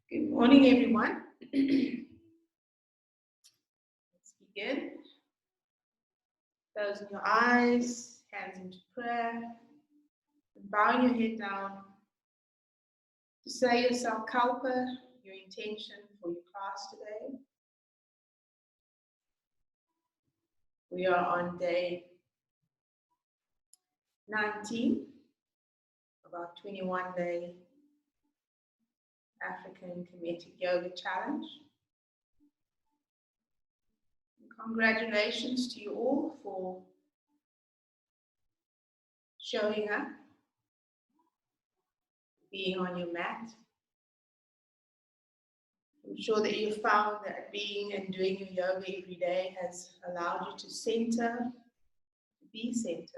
Good morning, everyone. Let's begin. Closing your eyes, hands into prayer, and bowing your head down to say yourself kalpa, your intention for your class today. We are on day 19 of our 21-day African Kemetic Yoga Challenge. And congratulations to you all for showing up, being on your mat. I'm sure that you found that being and doing your yoga every day has allowed you to center, to be centered.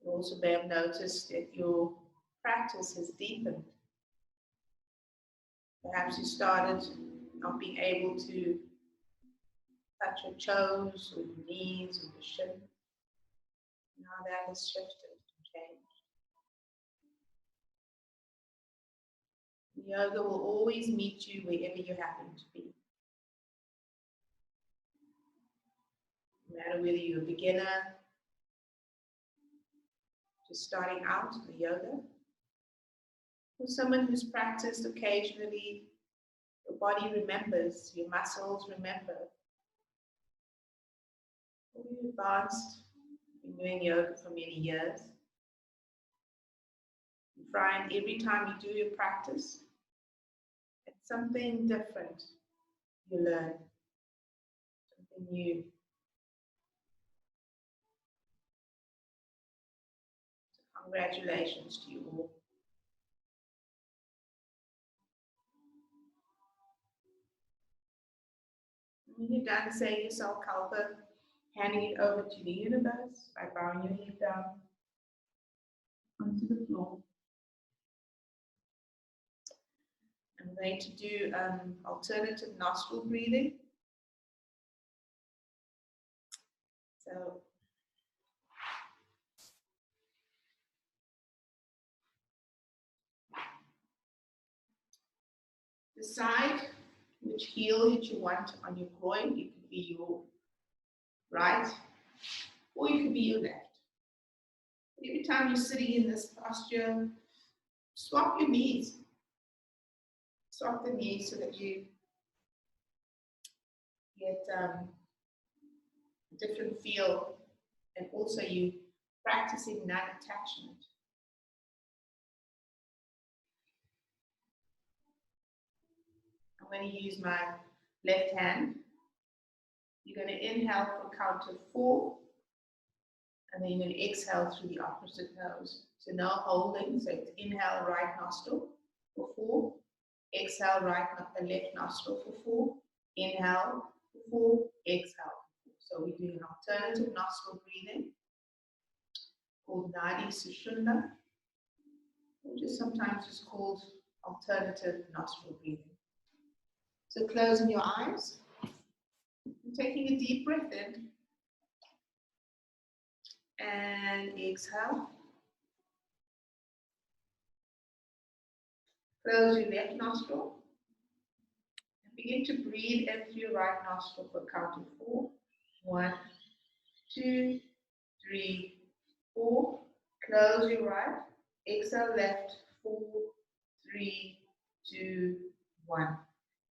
You also may have noticed that your practice has deepened. Perhaps you started not being able to touch your toes or your knees or your shin. Now that has shifted and changed. Yoga will always meet you wherever you happen to be. No matter whether you're a beginner, just starting out in yoga, or someone who's practiced occasionally, your body remembers, your muscles remember. Or you're advanced, been doing yoga for many years. You find every time you do your practice, it's something different you learn, something new. So congratulations to you all. When you're done saying yourself kalpa, handing it over to the universe by bowing your head down onto the floor. I'm going to do alternative nostril breathing. So decide which heel that you want on your groin. It could be your right, or it could be your left. Every time you're sitting in this posture, swap your knees. Swap the knees so that you get a different feel, and also you practicing non-attachment. I'm going to use my left hand. You're going to inhale for a count of 4, and then you're going to exhale through the opposite nose. So no holding. So it's inhale right nostril for 4, exhale left nostril for 4, inhale for 4, exhale. So we're doing an alternative nostril breathing called Nadi Sushumna, which is sometimes just called alternative nostril breathing. So closing your eyes and taking a deep breath in and exhale. Close your left nostril and begin to breathe in through your right nostril for a count of 4. 1, 2, 3, 4. Close your right. Exhale left. 4, 3, 2, 1.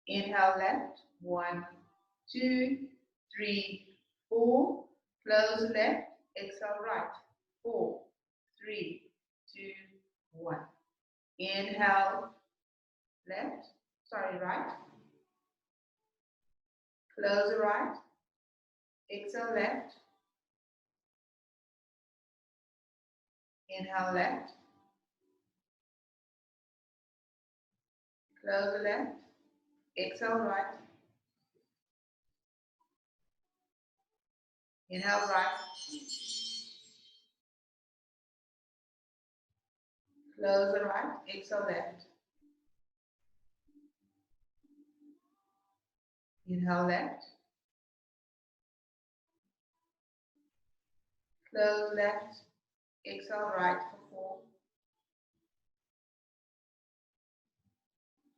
Inhale left. 1, 2, 3, 4. Close left. Exhale right. 4, 3, 2, 1. Inhale left. Right. Close right. Exhale left. Inhale left. Close left. Exhale right. Inhale right. Close right. Exhale left. Inhale left. Close left. Exhale right for 4.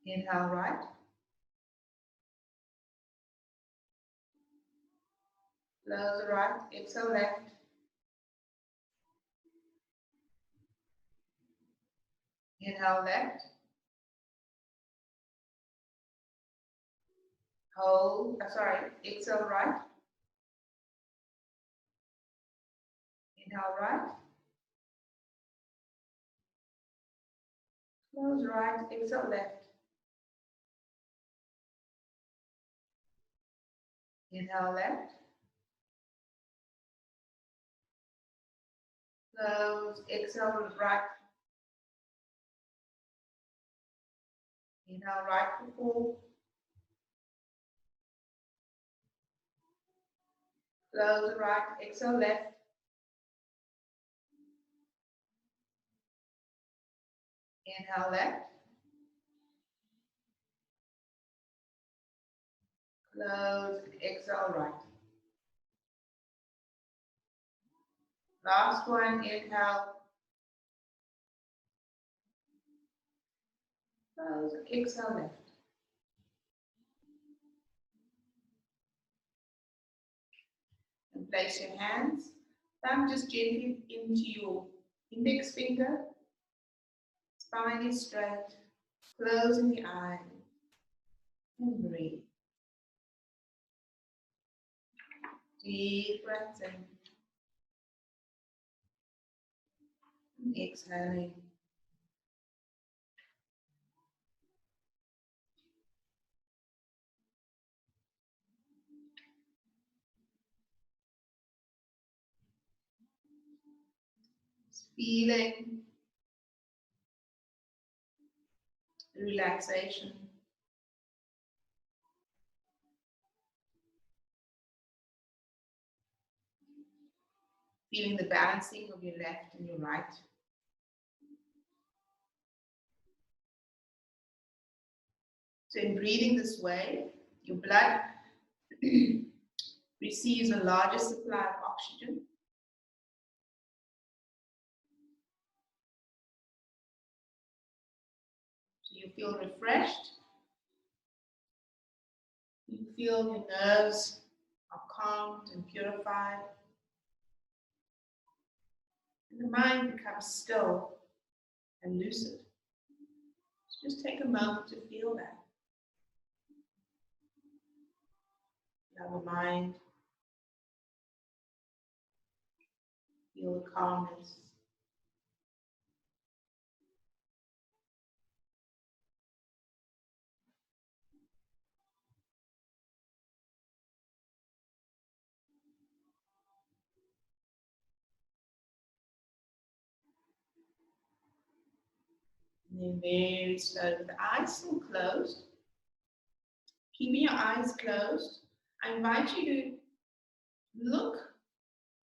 Inhale right. Close the right. Exhale left. Inhale left. Hold. Exhale right. Inhale right. Close right. Exhale left. Inhale left. Close. Exhale right. Inhale right for 4. Close right. Exhale left. Inhale left. Close. Exhale right. Last one. Inhale. Close. Exhale left. And place your hands. Thumb just gently into your index finger. Spine is straight. Closing the eyes. And breathe. Deep breaths in. And exhaling. Feeling the relaxation. Feeling the balancing of your left and your right. So in breathing this way, your blood receives a larger supply of oxygen. So you feel refreshed. You feel your nerves are calmed and purified. And the mind becomes still and lucid. So just take a moment to feel that. Allow the mind, feel the calmness. And then very slowly, with the eyes still closed, keeping your eyes closed, I invite you to look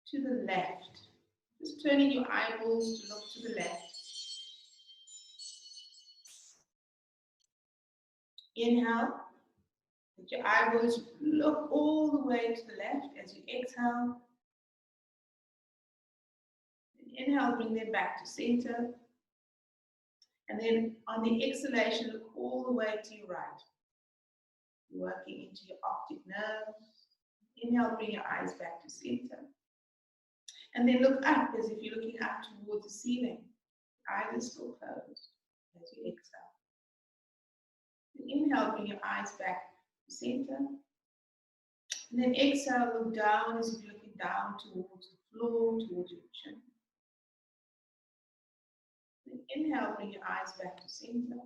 to the left. Just turning your eyeballs to look to the left. Inhale. Let your eyeballs look all the way to the left as you exhale. And inhale, bring them back to center. And then on the exhalation, look all the way to your right. You're working into your optic nerve. Inhale, bring your eyes back to center. And then look up as if you're looking up towards the ceiling. Eyes are still closed as you exhale. And inhale, bring your eyes back to center. And then exhale, look down as if you're looking down towards the floor, towards your chin. Then inhale, bring your eyes back to center.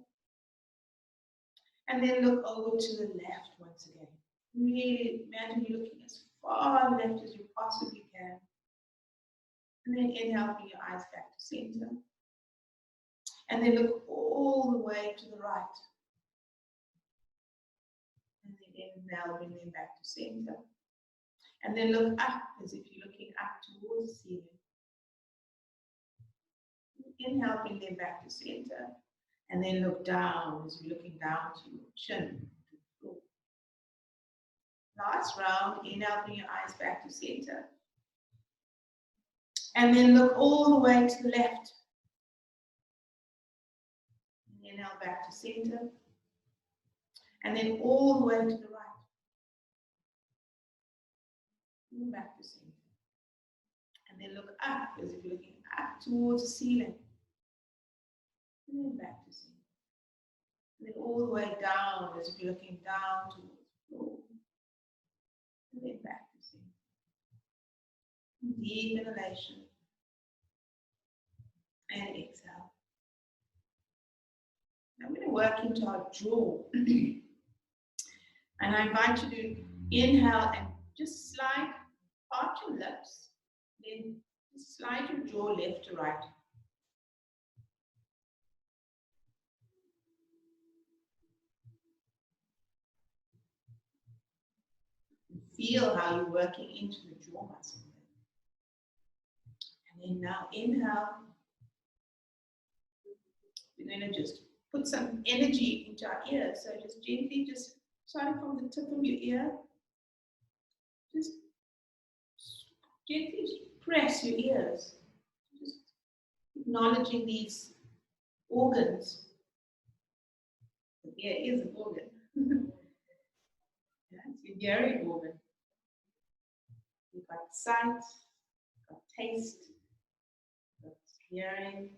And then look over to the left once again. Really imagine you're looking as far left as you possibly can. And then inhale, bring your eyes back to center. And then look all the way to the right. And then inhale, bring them back to center. And then look up as if you're looking up towards the ceiling. Inhale, bring them back to center. And then look down as you're looking down to your chin, to the floor. Last round, inhale, bring your eyes back to center. And then look all the way to the left. And inhale back to center. And then all the way to the right. And back to center. And then look up as if you're looking up towards the ceiling. And then back to center. And then all the way down as if you're looking down towards the floor. And then back to center. Deep inhalation. And exhale. Now we're going to work into our jaw. And I invite you to inhale and just slide part your lips. Then just slide your jaw left to right. Feel how you're working into the jaw muscle. And then now inhale. We're going to just put some energy into our ears. So just gently, just starting from the tip of your ear, just gently press your ears. Just acknowledging these organs. The ear is an organ. Yeah, it's your hearing organ. You've got sight, you've got taste, you've got hearing,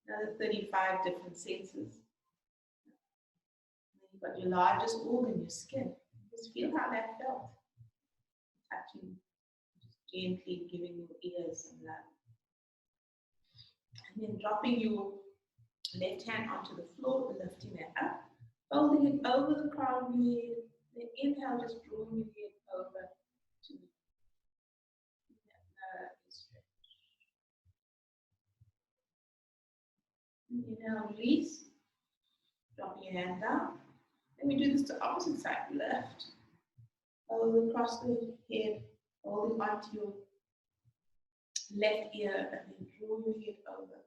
another 35 different senses. And then you've got your largest organ, your skin. Just feel how that felt. Touching, just gently giving your ears some love. And then dropping your left hand onto the floor, lifting it up, holding it over the crown of your head. Then inhale, just drawing your head over to the stretch. Inhale, release, dropping your hand down. Then we do this to opposite side, left, over across the head, holding onto your left ear, and then draw your head over.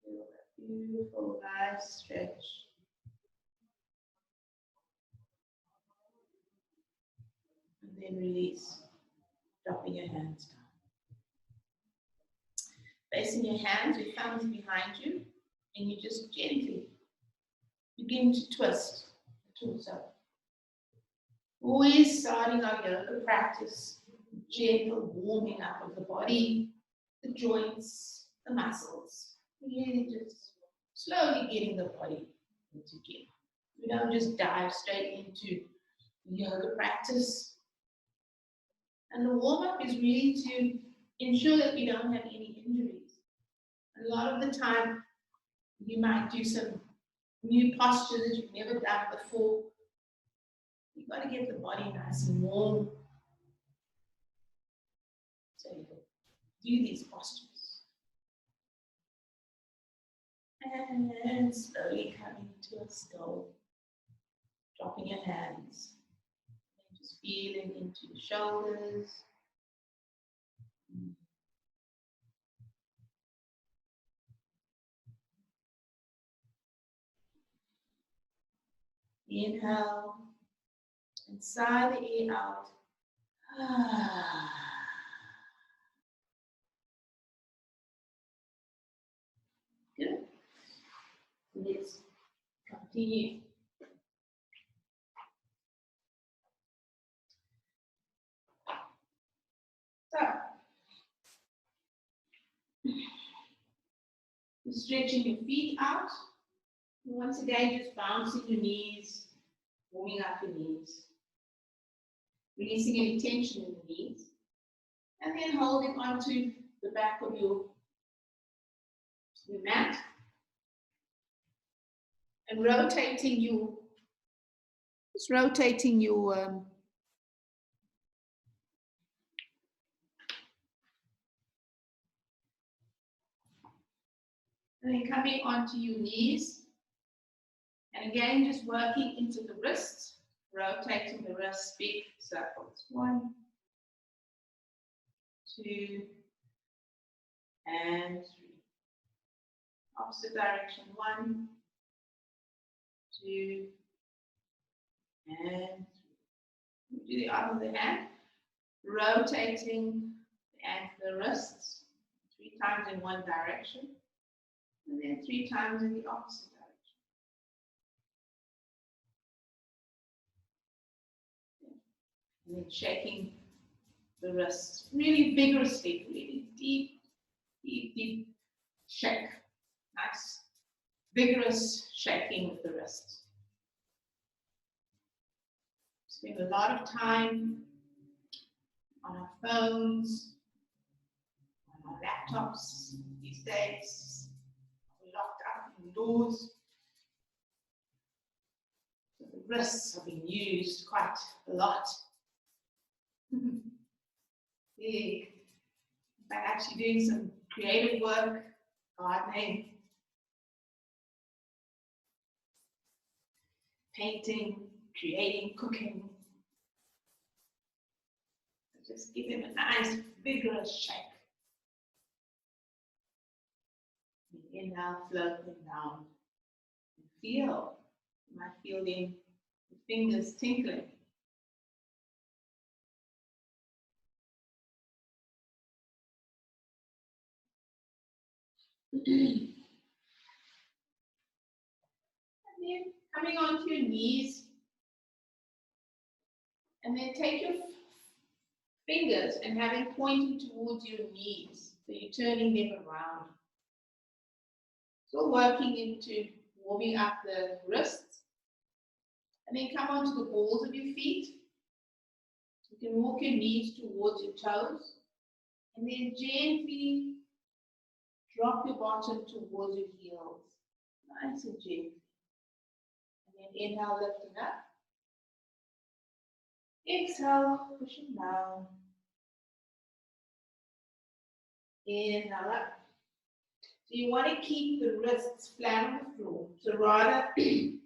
Feel that beautiful, nice stretch. And then release, dropping your hands down. Placing your hands, your thumbs behind you, and you just gently begin to twist the torso. Always starting our yoga practice, gentle warming up of the body, the joints, the muscles. Really just slowly getting the body into gear. We don't just dive straight into yoga practice. And the warm-up is really to ensure that we don't have any injuries. A lot of the time, you might do some new postures that you've never done before. You've got to get the body nice and warm. So you can do these postures. And slowly coming to a stop. Dropping your hands. And just feeling into your shoulders. Inhale. And sigh the air out. Good. Let's continue. So, stretching your feet out. And once again, just bouncing your knees, warming up your knees. Releasing any tension in the knees. And then holding onto the back of your mat. And rotating your, just rotating your and then coming onto your knees. And again, just working into the wrists, rotating the wrists, big circles. 1, 2, and 3. Opposite direction. 1, 2, and 3. Do the arm of the hand, rotating the hand to the wrists 3 times in one direction, and then 3 times in the opposite direction. And then shaking the wrists really vigorously, really deep, deep, deep shake. Nice, vigorous shaking with the wrists. Spend a lot of time on our phones, on our laptops these days. We're locked up indoors. So the wrists are being used quite a lot. Yeah. By actually doing some creative work, gardening, painting, creating, cooking. Just give him a nice vigorous shake. Inhale, float them down. And feel. You might feel the fingers tinkling. And then coming onto your knees. And then take your fingers and have it pointing towards your knees. So you're turning them around. So working into warming up the wrists. And then come onto the balls of your feet. You can walk your knees towards your toes. And then gently drop your bottom towards your heels. Nice and gently. And then inhale, lifting up. Exhale, pushing down. Inhale up. So you want to keep the wrists flat on the floor. So rather keep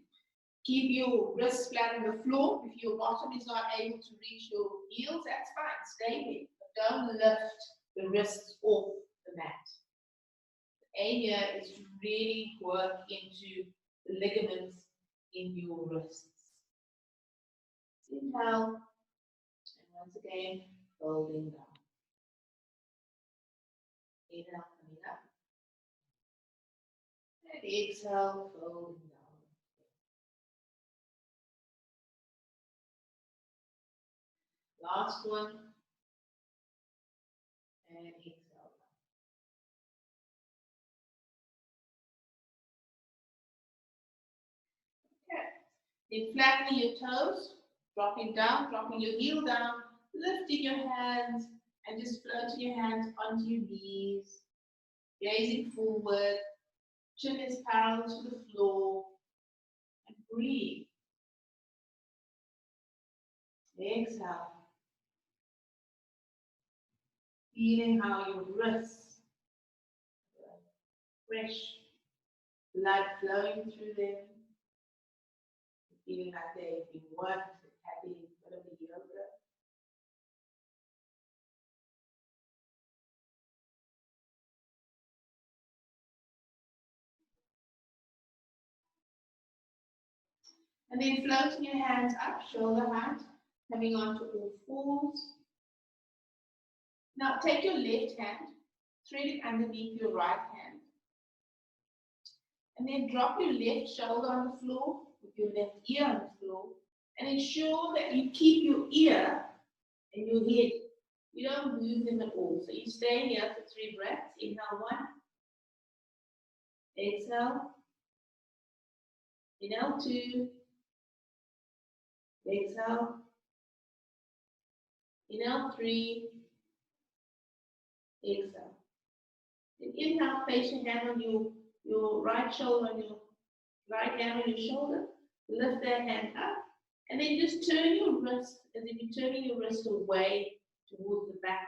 your wrists flat on the floor. If your bottom is not able to reach your heels, that's fine. Stay there. But don't lift the wrists off the mat. The aim here is to really work into the ligaments in your wrists. Inhale. And once again, folding down. Inhale, coming up. And exhale, folding down. Last one. And exhale. Okay. Then flattening your toes, dropping down, dropping your heel down, lifting your hands, and just floating your hands onto your knees, gazing forward, chin is parallel to the floor, and breathe. Exhale. Feeling how your wrists, fresh blood flowing through them, feeling like they've been worked with having a bit of a yoga. And then floating your hands up, shoulder height, coming onto all fours. Now take your left hand, thread it underneath your right hand. And then drop your left shoulder on the floor with your left ear on the floor. And ensure that you keep your ear and your head. You don't move them at all. So you stay here for 3 breaths. Inhale 1. Exhale. Inhale 2. Exhale. Inhale 3. Exhale. And inhale, place your hand on your right shoulder, on your right hand on your shoulder. Lift that hand up. And then just turn your wrist, as if you're turning your wrist away towards the back.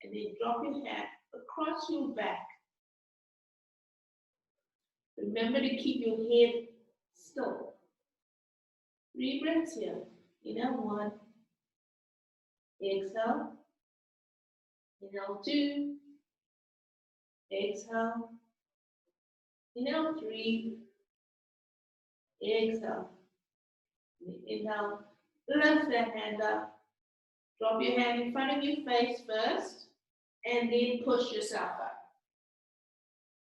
And then drop your hand across your back. Remember to keep your head still. 3 breaths here. Inhale 1. Exhale. Inhale 2. Exhale. Inhale 3. Exhale. Inhale. Lift that hand up. Drop your hand in front of your face first. And then push yourself up.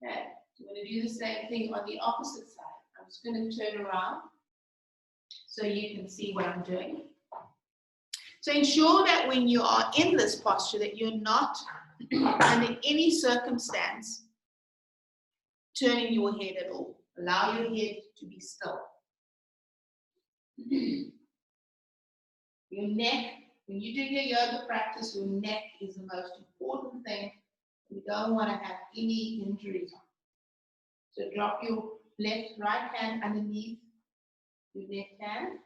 Okay. So we're going to do the same thing on the opposite side. I'm just going to turn around so you can see what I'm doing. So ensure that when you are in this posture that you're not under any circumstance turning your head at all. Allow your head to be still. Your neck, when you do your yoga practice, your neck is the most important thing. You don't want to have any injuries. So drop your right hand underneath your left hand.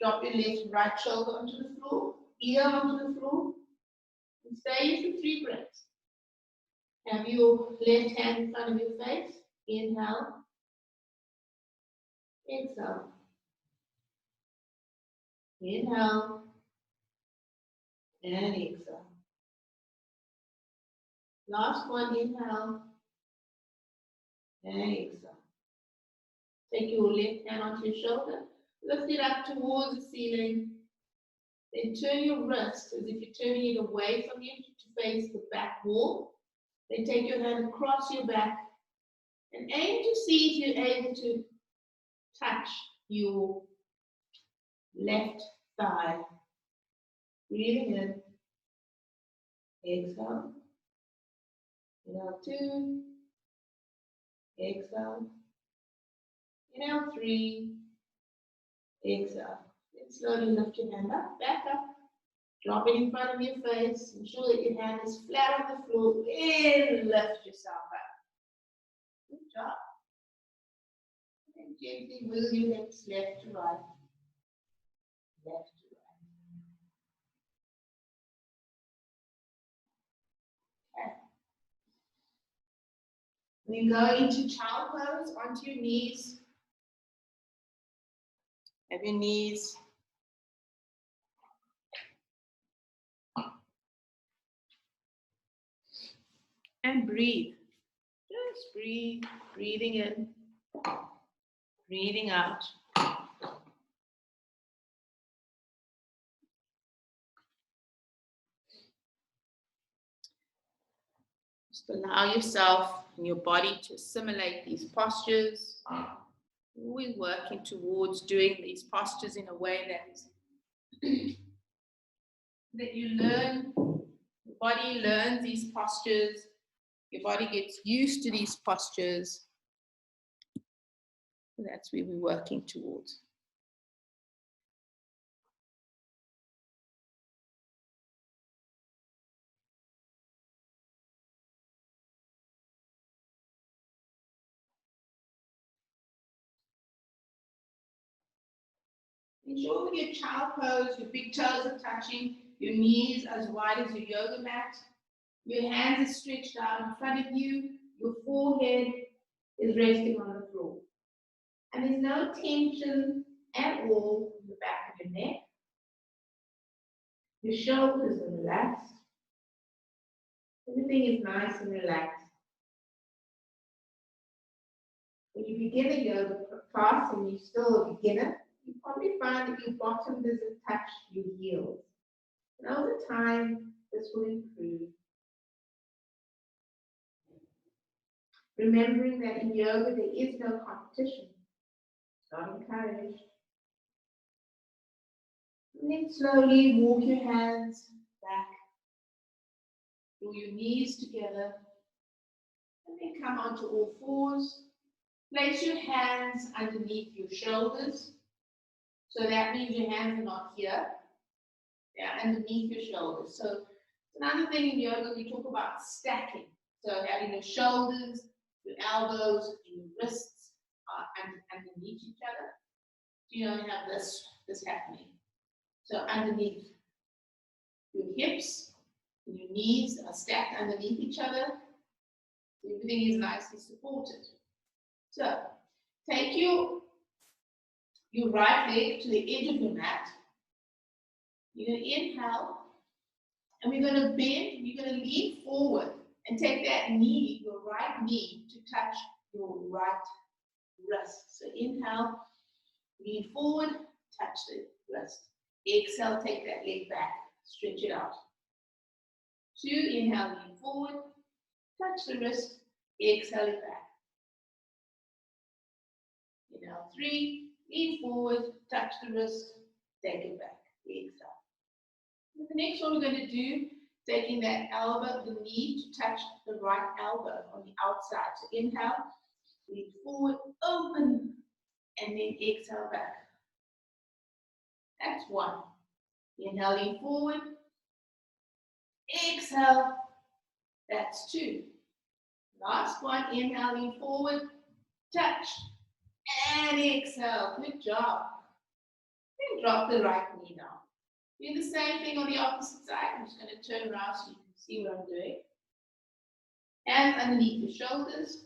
Drop your right shoulder onto the floor, ear onto the floor, and stay for 3 breaths. Have your left hand in front of your face. Inhale. Exhale. Inhale. And exhale. Last one, inhale. And exhale. Take your left hand onto your shoulder. Lift it up towards the ceiling. Then turn your wrist as if you're turning it away from you to face the back wall. Then take your hand across your back and aim to see if you're able to touch your left thigh. Breathing in. Exhale. Inhale 2. Exhale. Inhale 3. Exhale. Then slowly lift your hand up, back up. Drop it in front of your face. Ensure that your hand is flat on the floor. And lift yourself up. Good job. And gently wiggle your hips left to right. Left to right. Okay. Then go into child pose, onto your knees. Have your knees and breathe. Just breathe, breathing in, breathing out. Just allow yourself and your body to assimilate these postures. Always working towards doing these postures in a way that you learn, your body learns these postures, your body gets used to these postures. That's where we're working towards. Ensure with your child pose, your big toes are touching, your knees as wide as your yoga mat. Your hands are stretched out in front of you. Your forehead is resting on the floor. And there's no tension at all in the back of your neck. Your shoulders are relaxed. Everything is nice and relaxed. When you begin a yoga class and you're still a beginner, you probably find that your bottom doesn't touch your heels. And over time, this will improve. Remembering that in yoga, there is no competition. It's not encouraged. And then slowly walk your hands back. Draw your knees together. And then come onto all fours. Place your hands underneath your shoulders. So that means your hands are not here. They're underneath your shoulders. So another thing in yoga, we talk about stacking. So having your shoulders, your elbows, and your wrists underneath each other. So you don't have this happening. So underneath your hips and your knees are stacked underneath each other. Everything is nicely supported. So take your right leg to the edge of your mat. You're going to inhale, and we're going to bend. You're going to lean forward and take that knee, your right knee, to touch your right wrist. So inhale, lean forward, touch the wrist. Exhale, take that leg back, stretch it out. 2, inhale, lean forward, touch the wrist, exhale it back. Inhale, 3, lean forward, touch the wrist, take it back, exhale. So the next one we're going to do, taking that elbow, the knee to touch the right elbow on the outside. So inhale, lean forward, open, and then exhale back. That's one. Inhale, lean forward, exhale, that's two. Last one, inhale, lean forward, touch, and exhale. Good job. Then drop the right knee down. Do the same thing on the opposite side. I'm just going to turn around so you can see what I'm doing. Hands underneath the shoulders.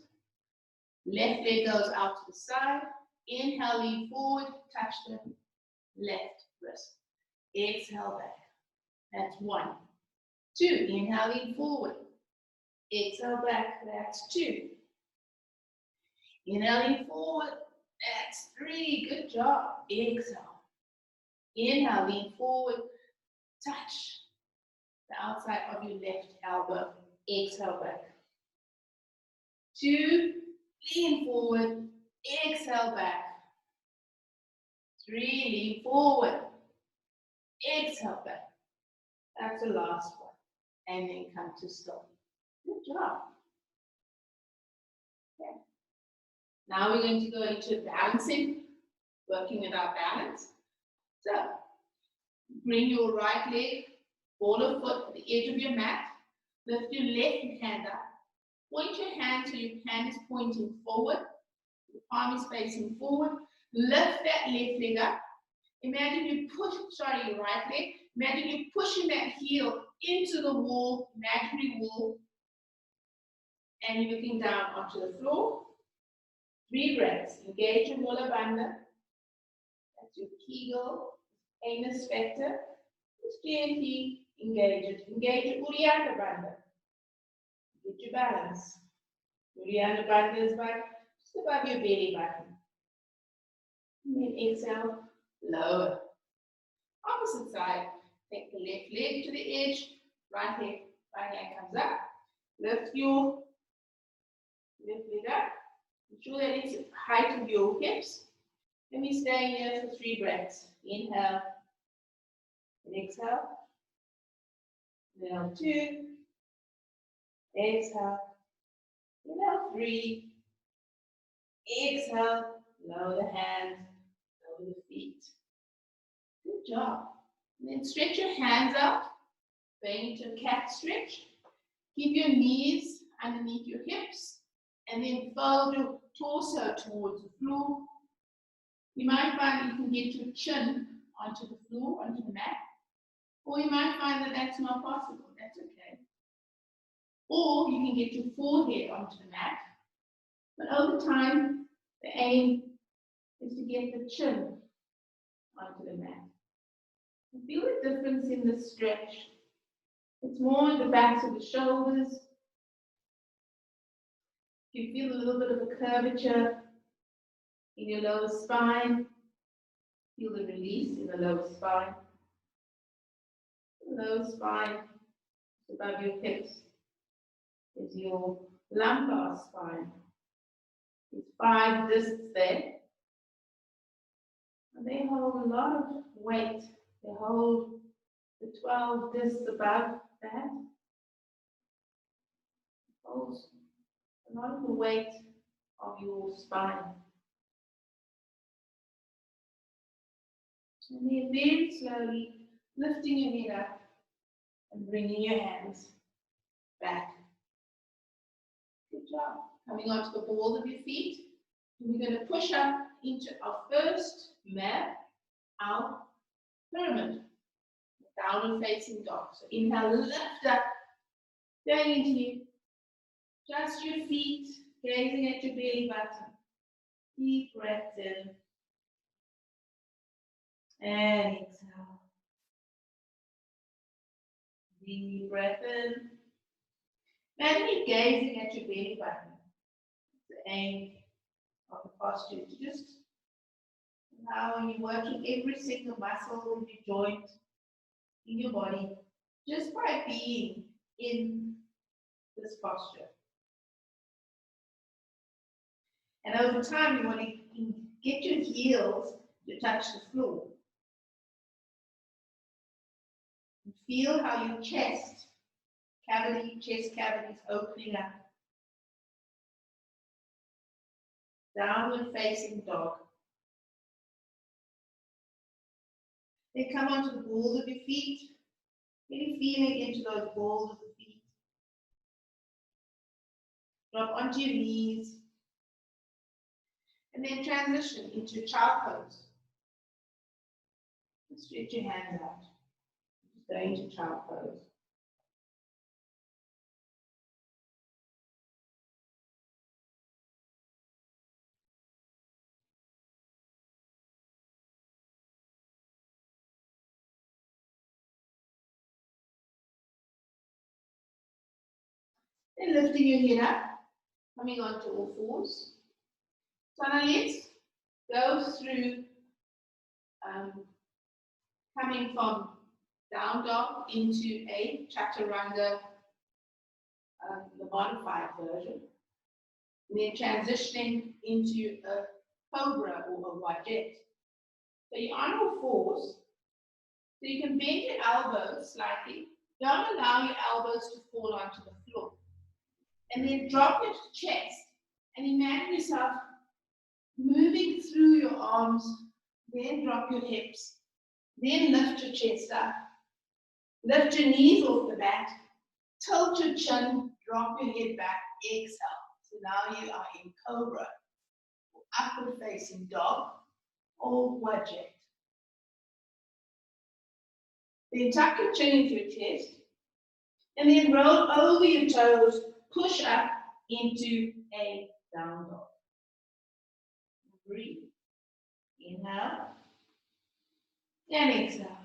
Left leg goes out to the side. Inhale, lean forward, touch the left wrist. Exhale back. That's one. Two. Inhale, lean forward. Exhale back. That's two. Inhale, lean forward. That's three. Good job. Exhale. Inhale, lean forward. Touch the outside of your left elbow. Exhale back. Two. Lean forward. Exhale back. Three. Lean forward. Exhale back. That's the last one. And then come to stop. Good job. Okay. Now we're going to go into balancing, working with our balance. So, bring your right leg, ball of foot at the edge of your mat. Lift your left hand up. Point your hand so your hand is pointing forward. The palm is facing forward. Lift that left leg up. Imagine you push, your right leg. Imagine you pushing that heel into the wall, imaginary wall, and you're looking down onto the floor. 3 breaths. Engage your Mula Bandha. That's your Kegel, anus vector. Just gently engage it. Engage your Uddiyana Bandha. Get your balance. Uddiyana Bandha is just above your belly button. And then exhale, lower. Opposite side. Take the left leg to the edge. Right hand comes up. Lift your left leg up. Ensure that it's at the height of your hips. Let me stay here for 3 breaths. Inhale and exhale. Inhale 2. Exhale. Inhale 3. Exhale. Lower the hands. Lower the feet. Good job. And then stretch your hands out. Going into a cat stretch. Keep your knees underneath your hips. And then fold your torso towards the floor. You might find you can get your chin onto the floor, onto the mat. Or you might find that that's not possible. That's okay. Or you can get your forehead onto the mat. But over time, the aim is to get the chin onto the mat. And feel the difference in the stretch. It's more in the backs of the shoulders. You feel a little bit of a curvature in your lower spine. Feel the release in the lower spine. The lower spine is above your hips. Is your lumbar spine. There's 5 discs there. And they hold a lot of weight. They hold the 12 discs above that. It holds a lot of the weight of your spine. And then very slowly lifting your head up and bringing your hands back. Good job. Coming onto the balls of your feet. And we're going to push up into our first mat, our pyramid. Downward facing dog. So inhale, lift up, going into just your feet, gazing at your belly button. Deep breaths in. And exhale. Deep breath in. Imagine you're gazing at your belly button. It's the aim of the posture to just allow when you're working every single muscle in your joint, in your body, just by being in this posture. And over time, you want to get your heels to touch the floor. Feel how your chest cavity is opening up. Downward facing dog. Then come onto the balls of your feet. Really feeling into those balls of the feet. Drop onto your knees. And then transition into child pose. Stretch your hands out. Just go into child pose. Then lifting your head up, coming onto all fours. So now let's go through coming from down dog into a chaturanga, the modified version. And then transitioning into a cobra or a wajet. So you're on all fours. So you can bend your elbows slightly. Don't allow your elbows to fall onto the floor. And then drop your chest and imagine yourself moving through your arms, then drop your hips, then lift your chest up, lift your knees off the mat, tilt your chin, drop your head back, exhale. So now you are in cobra, upward facing dog, or wajet. Then tuck your chin into your chest, and then roll over your toes, push up into a down dog. Breathe. Inhale and exhale.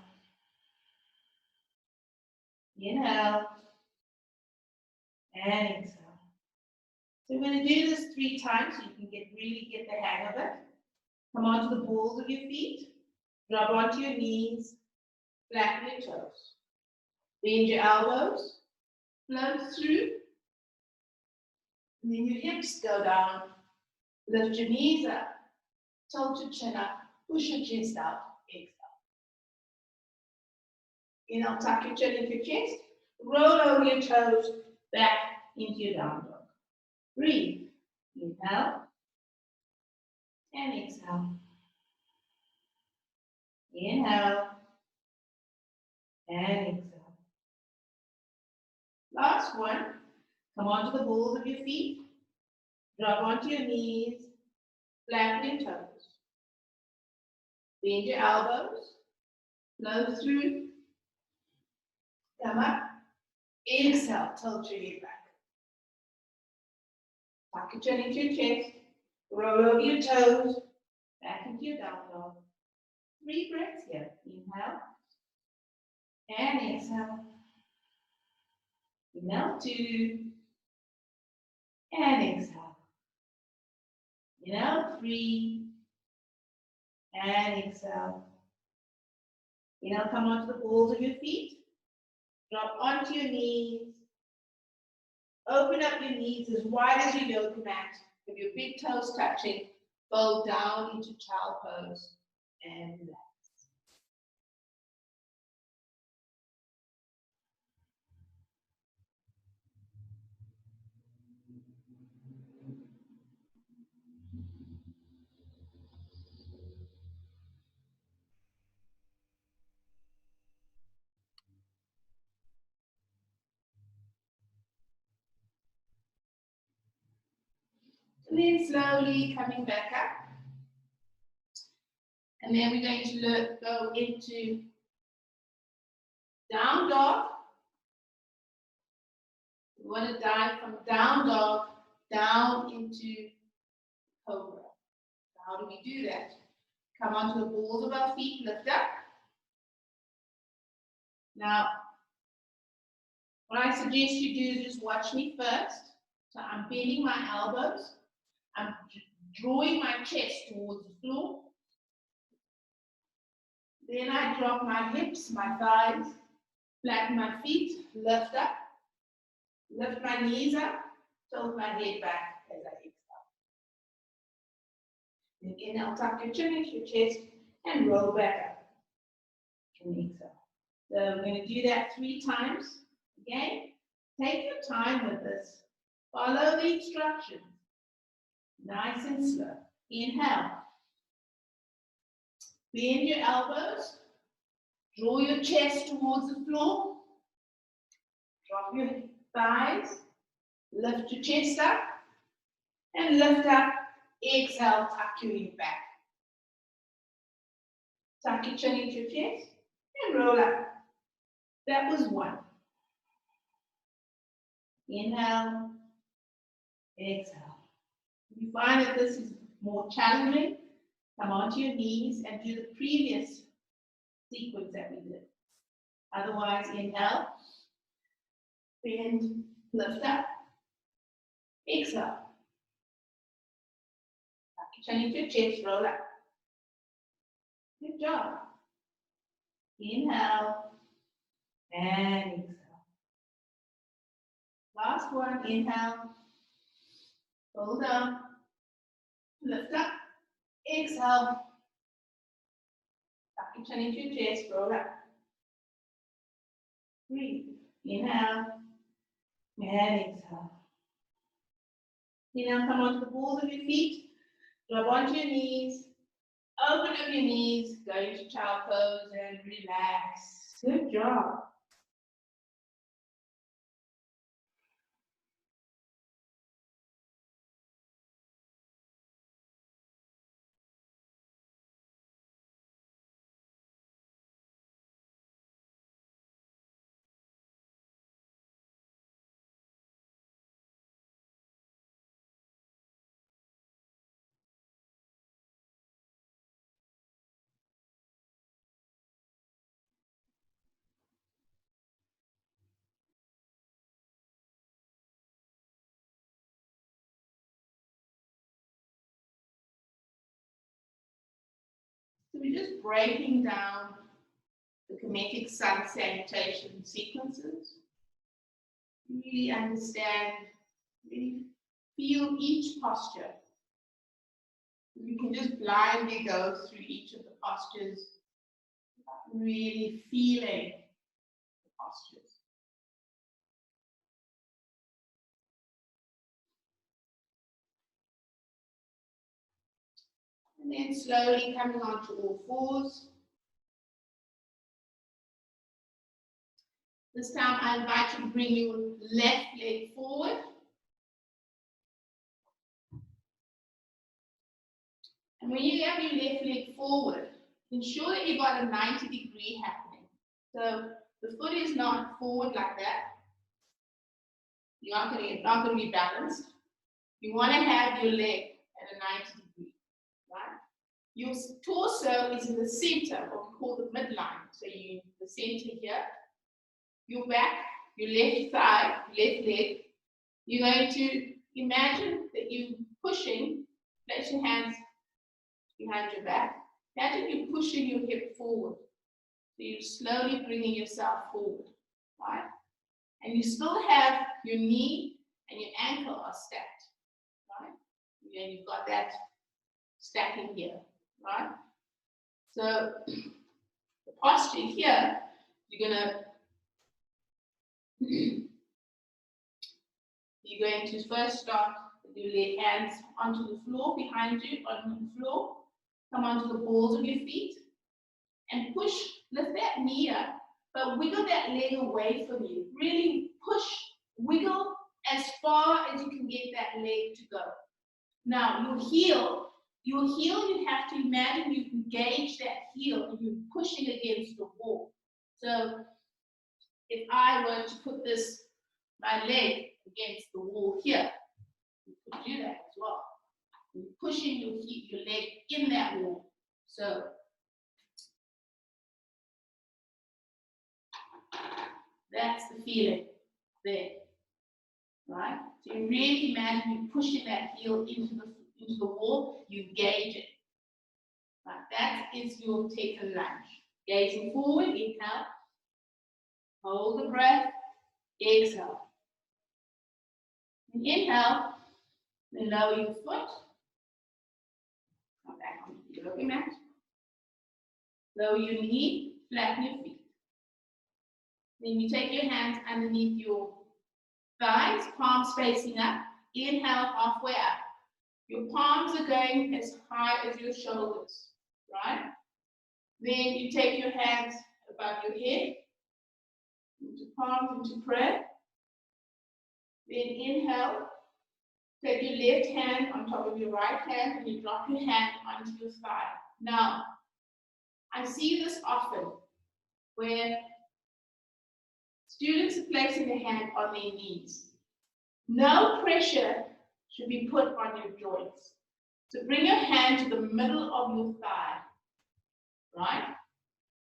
Inhale and exhale. So we're going to do this 3 times so you can really get the hang of it. Come onto the balls of your feet. Drop onto your knees. Flatten your toes. Bend your elbows. Float through. And then your hips go down. Lift your knees up. Tilt your chin up. Push your chest out. Exhale. Inhale, tuck your chin into your chest. Roll over your toes back into your down dog. Breathe. Inhale and exhale. Inhale and exhale. Last one. Come onto the balls of your feet. Drop onto your knees. Flatten your toes. Bend your elbows. Float through. Come up. Exhale. Tilt your head back. Tuck your chin into your chest. Roll over your toes. Back into your down dog. 3 breaths here. Inhale. And exhale. Inhale, 2. And exhale. Inhale, 3. And exhale. Inhale, come onto the balls of your feet. Drop onto your knees. Open up your knees as wide as your yoga mat. With your big toes touching. Fold down into child pose. And relax. And then slowly coming back up. And then we're going to go into down dog. We want to dive from down dog down into cobra. How do we do that? Come onto the balls of our feet, lift up. Now, what I suggest you do is just watch me first. So I'm bending my elbows. I'm drawing my chest towards the floor. Then I drop my hips, my thighs, flatten my feet, lift up. Lift my knees up, tilt my head back as I exhale. Then inhale, tuck your chin into your chest and roll back up. And exhale. So we're going to do that 3 times. Again, take your time with this. Follow the instructions. Nice and slow. Inhale. Bend your elbows. Draw your chest towards the floor. Drop your thighs. Lift your chest up. And lift up. Exhale, tuck your head back. Tuck your chin into your chest. And roll up. That was 1. Inhale. Exhale. If you find that this is more challenging, come onto your knees and do the previous sequence that we did. Otherwise, inhale, bend, lift up, exhale. Tuck your chin into your chest, roll up. Good job. Inhale and exhale. Last one, inhale, hold down, lift up, exhale. Tuck your chin into your chest, roll up. Breathe. Inhale and exhale. Now come onto the balls of your feet, drop onto your knees, open up your knees, go into child pose and relax. Good job. So we're just breaking down the Kemetic Sun Salutation sequences. Really understand, really feel each posture. You can just blindly go through each of the postures, really feeling the postures. And then slowly coming onto all fours. This time I invite you to bring your left leg forward. And when you have your left leg forward, ensure that you've got a 90-degree happening. So the foot is not forward like that. You're not going to be balanced. You want to have your leg at a 90 degree, right? Your torso is in the center, what we call the midline. So you the center here. Your back, your left thigh, left leg. You're going to imagine that you're pushing. Place your hands behind your back. Imagine you're pushing your hip forward. So you're slowly bringing yourself forward, right? And you still have your knee and your ankle are stacked, right? And you've got that stacking here, right? So the posture here, you're going to first start with your lay hands onto the floor behind you, on the floor. Come onto the balls of your feet and push, lift that knee up, but wiggle that leg away from you. Really push, wiggle as far as you can get that leg to go. Now, your heel, you have to imagine you engage that heel and you're pushing against the wall. So if I were to put my leg against the wall here, you could do that as well. You're pushing your leg in that wall. So that's the feeling there, right? So you really imagine you pushing that heel into the wall, you engage it. Right? That is your Teken Lunge. Gazing forward, inhale. Hold the breath, exhale. And inhale, then lower your foot. Come back onto the yoga mat. Lower your knee, flatten your feet. Then you take your hands underneath your thighs, palms facing up. Inhale, halfway up. Your palms are going as high as your shoulders, right? Then you take your hands above your head, into palms, into prayer. Then inhale, take your left hand on top of your right hand, and you drop your hand onto your thigh. Now, I see this often, where students are placing their hand on their knees. No pressure should be put on your joints. So bring your hand to the middle of your thigh, right?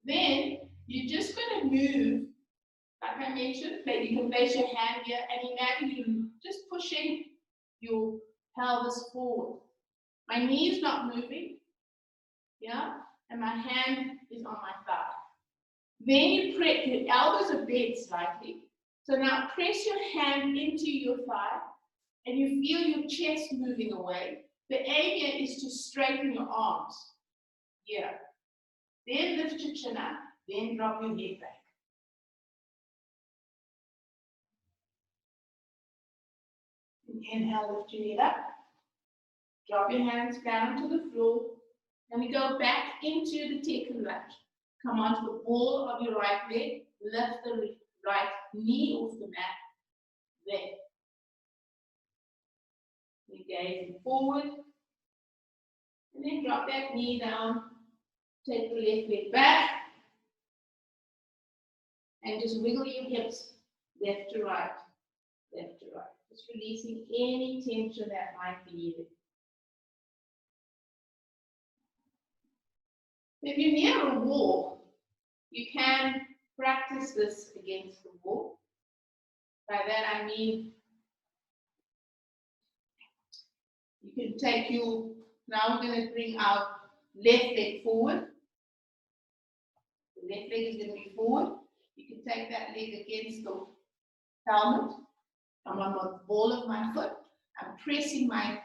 Then you're just going to move, like I mentioned, you can place your hand here and imagine you just pushing your pelvis forward. My knee is not moving, yeah, and my hand is on my thigh. Then you press, your elbows are bent slightly. So now press your hand into your thigh and you feel your chest moving away. The aim here is to straighten your arms. Here. Then lift your chin up, then drop your head back. And inhale, lift your head up. Drop your hands down onto the floor. And we go back into the Teken Lunge. Come onto the ball of your right leg. Lift the right knee off the mat. There. You're gazing forward. And then drop that knee down. Take the left leg back. And just wiggle your hips left to right. Left to right. Just releasing any tension that might be there. If you're near a wall, you can practice this against the wall. By that I mean, you can take your, now we're going to bring our left leg forward. The left leg is going to be forward. You can take that leg against the helmet. I'm on the ball of my foot. I'm pressing my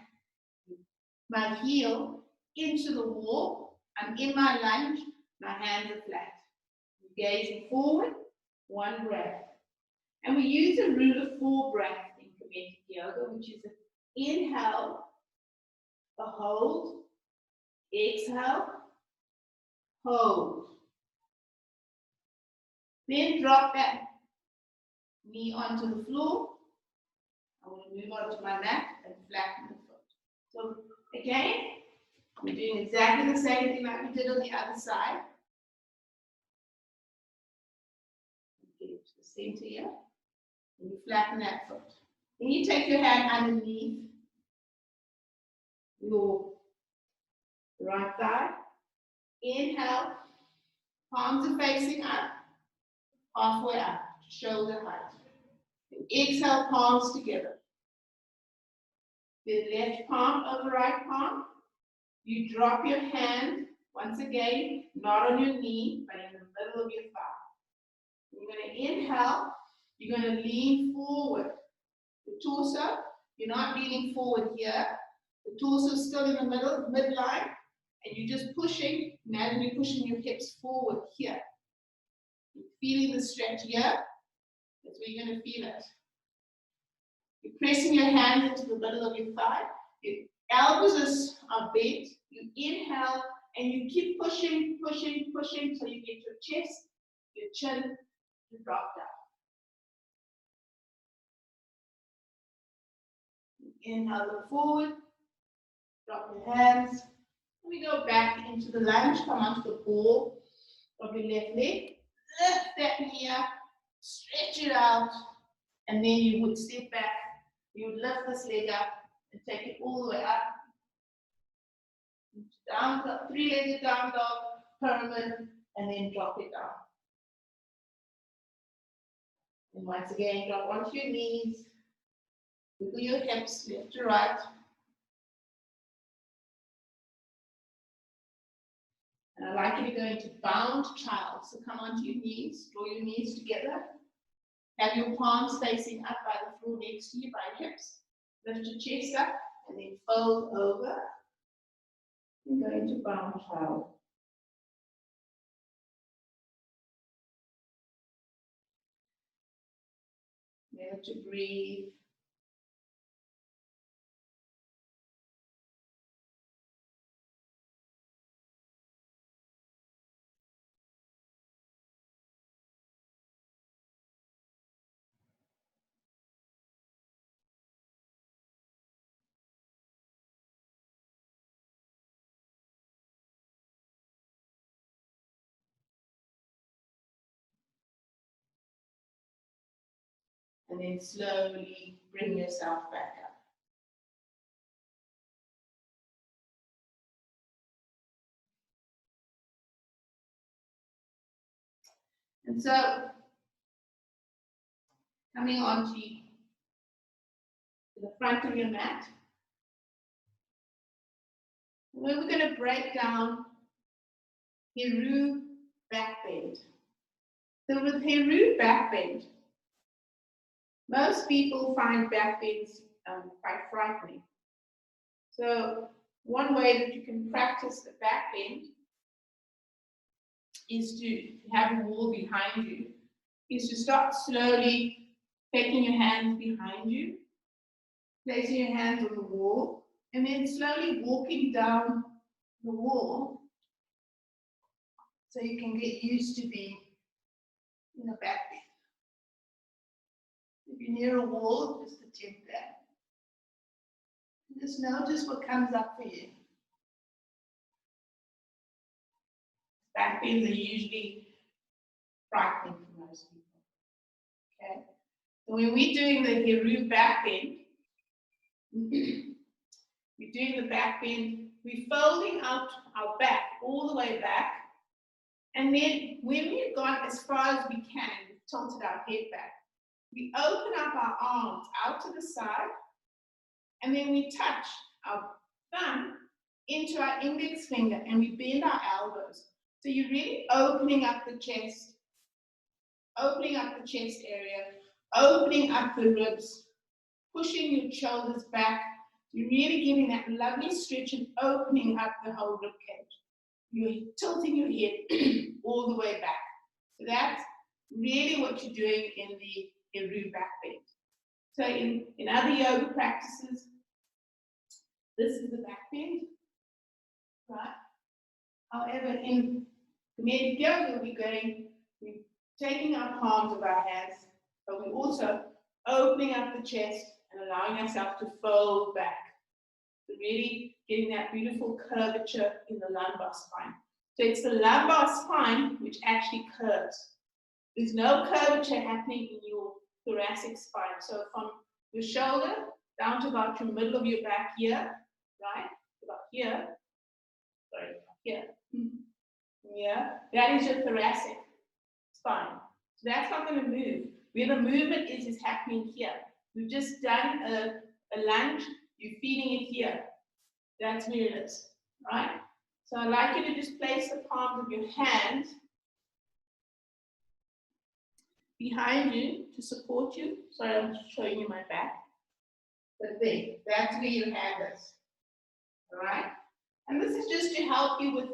heel into the wall. I'm in my lunge, my hands are flat. Gazing forward, one breath. And we use a rule of 4 breath in Kemetic yoga, which is an inhale, a hold, exhale, hold. Then drop that knee onto the floor. I'm going to move onto my mat and flatten the foot. So again, we're doing exactly the same thing like we did on the other side. Get it to the center here. And you flatten that foot. Then you take your hand underneath your right thigh. Inhale, palms are facing up, halfway up, shoulder height. And exhale, palms together. The left palm over right palm. You drop your hand, once again, not on your knee, but in the middle of your thigh. You're going to inhale, you're going to lean forward. The torso, you're not leaning forward here. The torso is still in the middle, midline, and you're just pushing. Imagine you're pushing your hips forward here. You're feeling the stretch here. That's where you're going to feel it. You're pressing your hands into the middle of your thigh. Your elbows are bent. You inhale and you keep pushing, pushing, pushing till you get your chest, your chin, you drop down. Inhale, look forward, drop your hands. And we go back into the lunge, come onto the ball of your left leg. Lift that knee up, stretch it out, and then you would step back. You would lift this leg up and take it all the way up. Down, three-legged down dog, pyramid, and then drop it down. And once again, drop onto your knees, wiggle your hips left to right. And I'd like you to go into bound child. So come onto your knees, draw your knees together. Have your palms facing up by the floor next to you by hips. Lift your chest up and then fold over. And go into bound child. Remember to breathe. And then slowly bring yourself back up. And so, coming on to the front of your mat, where we're going to break down Heru Backbend. So with Heru Backbend, most people find backbends quite frightening. So one way that you can practice the backbend is to have a wall behind you, is to start slowly taking your hands behind you, placing your hands on the wall, and then slowly walking down the wall so you can get used to being in a backbend. If you're near a wall, just attempt that. Just notice what comes up for you. Backbends are usually frightening for most people. Okay? So when we're doing the Heru backbend, we're folding out our back all the way back. And then when we've gone as far as we can, we've tilted our head back, we open up our arms out to the side, and then we touch our thumb into our index finger, and we bend our elbows. So you're really opening up the chest area, opening up the ribs, pushing your shoulders back. You're really giving that lovely stretch and opening up the whole rib cage. You're tilting your head all the way back. So that's really what you're doing in the Heru backbend. So in other yoga practices, this is the backbend, right? However, in Kemetic yoga, we're taking our palms of our hands, but we're also opening up the chest and allowing ourselves to fold back. So really getting that beautiful curvature in the lumbar spine. So it's the lumbar spine which actually curves. There's no curvature happening in your thoracic spine. So from your shoulder down to about your middle of your back here, right? About here. Sorry, here. Yeah, that is your thoracic spine. So that's not going to move. Where the movement is happening here. We've just done a lunge, you're feeling it here. That's where it is, right? So I'd like you to just place the palms of your hands behind you to support you. Sorry, I'm showing you my back. But there, that's where your hand is. All right? And this is just to help you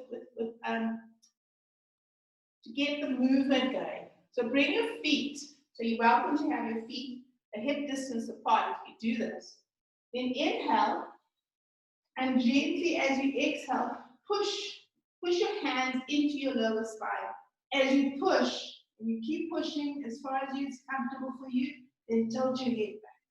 to get the movement going. So bring your feet. So you're welcome to have your feet a hip distance apart if you do this. Then inhale, and gently as you exhale, push your hands into your lower spine. As you push, and you keep pushing as far as it's comfortable for you, then tilt your head back.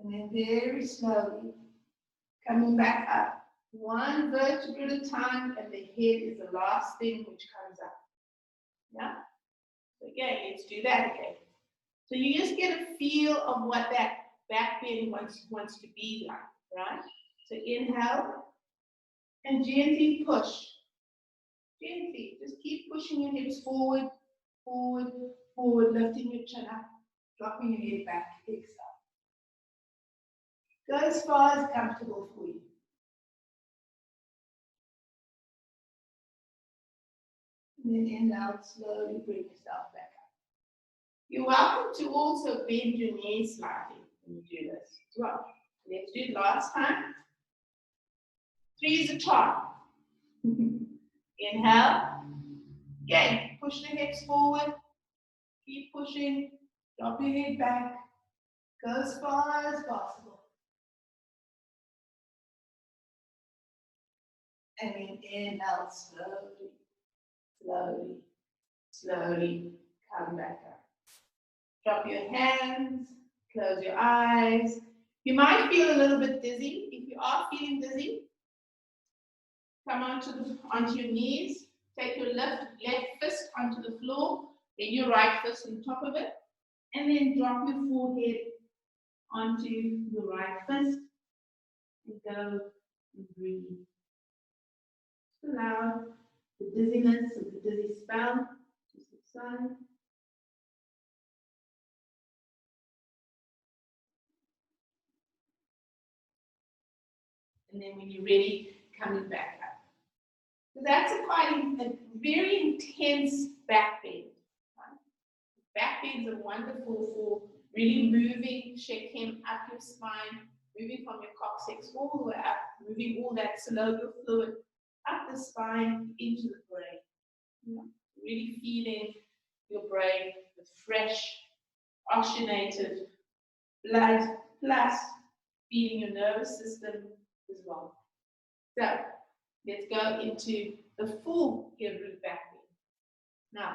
And then very slowly, coming back up. One vertebra at a time, and the head is the last thing which comes up. Yeah? So again, let's do that again. So you just get a feel of what that back bend wants to be like, right? So inhale, and gently push. Gently, just keep pushing your hips forward, forward, forward, lifting your chin up, dropping your head back, exhale. Go as far as comfortable for you. And then inhale, slowly bring yourself back up. You're welcome to also bend your knees slightly when you do this as well. Let's do it last time. 3 is a charm. Inhale, Again, push the hips forward. Keep pushing. Drop your head back. Go as far as possible. And then inhale slowly, slowly, slowly. Come back up. Drop your hands. Close your eyes. You might feel a little bit dizzy. If you are feeling dizzy, come onto your knees. Take your left fist onto the floor, then your right fist on top of it, and then drop your forehead onto your right fist, and go and breathe. Just allow the dizziness or the dizzy spell to subside. And then when you're ready, coming back up. So that's a very intense back bend. Right? Back bends are wonderful for really moving Teken up your spine, moving from your coccyx all the way up, moving all that synovial fluid up the spine into the brain. Yeah. Really feeling your brain with fresh, oxygenated blood, plus feeding your nervous system as well. So let's go into the full Heru Backbend. Now,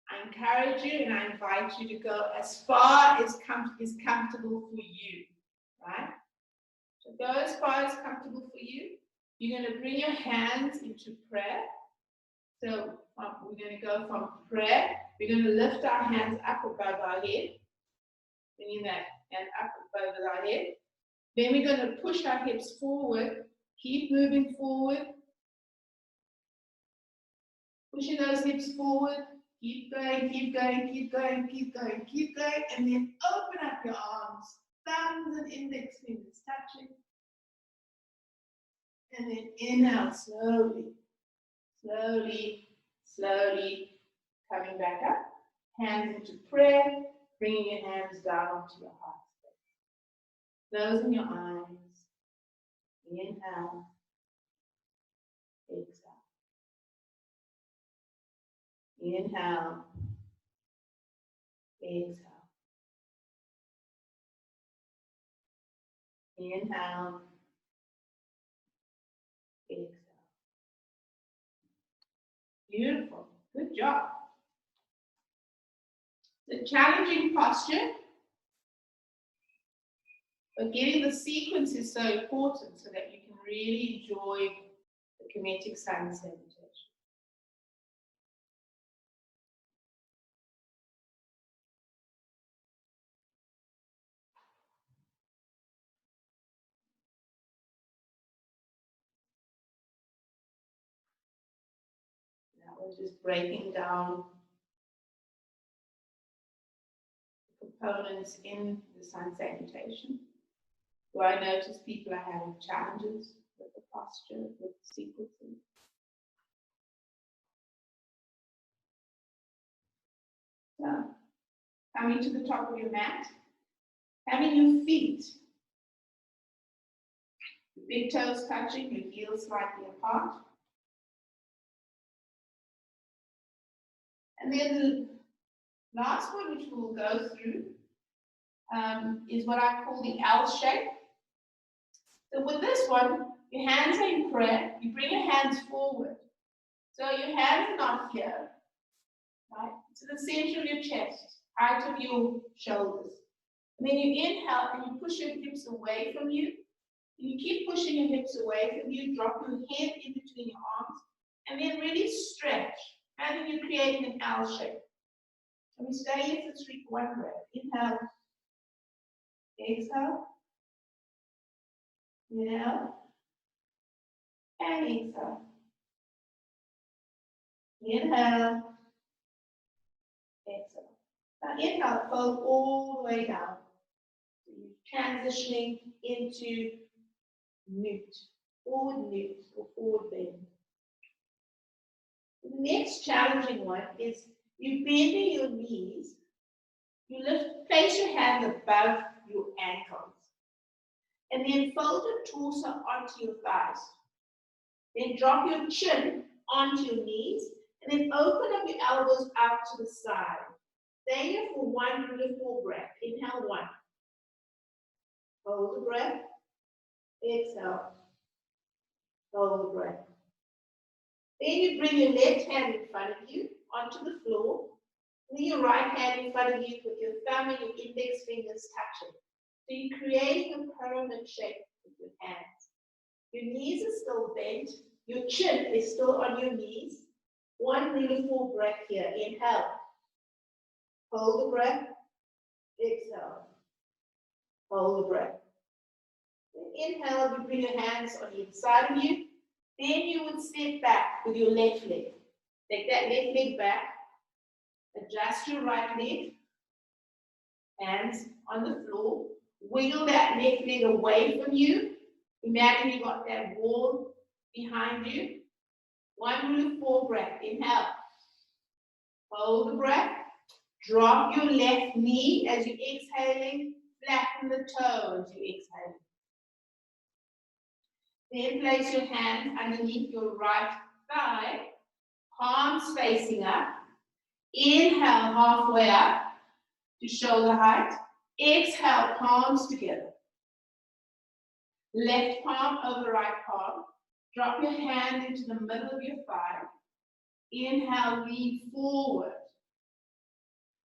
I encourage you and I invite you to go as far as is comfortable for you, right? So go as far as comfortable for you. You're going to bring your hands into prayer. So we're going to go from prayer. We're going to lift our hands up above our head, bringing that hand up above our head. Then we're going to push our hips forward. Keep moving forward. Pushing those hips forward. Keep going, keep going, keep going, keep going, keep going. And then open up your arms. Thumbs and index fingers touching. And then inhale slowly, slowly, slowly. Coming back up. Hands into prayer. Bringing your hands down onto your heart space. Closing your eyes. Inhale. Exhale. Inhale. Exhale. Inhale. Exhale. Beautiful. Good job. The challenging posture, but getting the sequence is so important so that you can really enjoy the Kemetic Sun Salutation. That was just breaking down the components in the Sun Salutation. Do I notice people are having challenges with the posture, with the sequencing? So, coming to the top of your mat, having your feet, your big toes touching, your heels slightly apart. And then the last one, which we'll go through, is what I call the L shape. So with this one, your hands are in prayer. You bring your hands forward. So your hands are not here, right? To the center of your chest, height of your shoulders. And then you inhale and you push your hips away from you. And you keep pushing your hips away from you. Drop your head in between your arms. And then really stretch. And then you're creating an L shape. And we stay here for one breath. Inhale. Exhale. Inhale. And exhale. Inhale. Exhale. Now inhale, fold all the way down. So you're transitioning into newt, forward newt or forward bend. The next challenging one is you bend your knees. You place your hands above your ankles. And then fold your torso onto your thighs. Then drop your chin onto your knees And then open up your elbows out to the side. Stay here for 1 beautiful breath. Inhale 1. Hold the breath. Exhale. Hold the breath. Then you bring your left hand in front of you onto the floor. Bring your right hand in front of you with your thumb and your index fingers touching. So you're creating a pyramid shape with your hands. Your knees are still bent. Your chin is still on your knees. 1 beautiful breath here. Inhale. Hold the breath. Exhale. Hold the breath. Then inhale, you bring your hands on either side of you. Then you would step back with your left leg. Take that left leg back. Adjust your right leg. Hands on the floor. Wiggle that left leg away from you. Imagine you got that wall behind you. 1 beautiful breath. Inhale. Hold the breath. Drop your left knee as you're exhaling. Flatten the toe as you exhale. Then place your hand underneath your right thigh. Palms facing up. Inhale halfway up to shoulder height. Exhale, palms together. Left palm over right palm. Drop your hand into the middle of your thigh. Inhale, lean forward.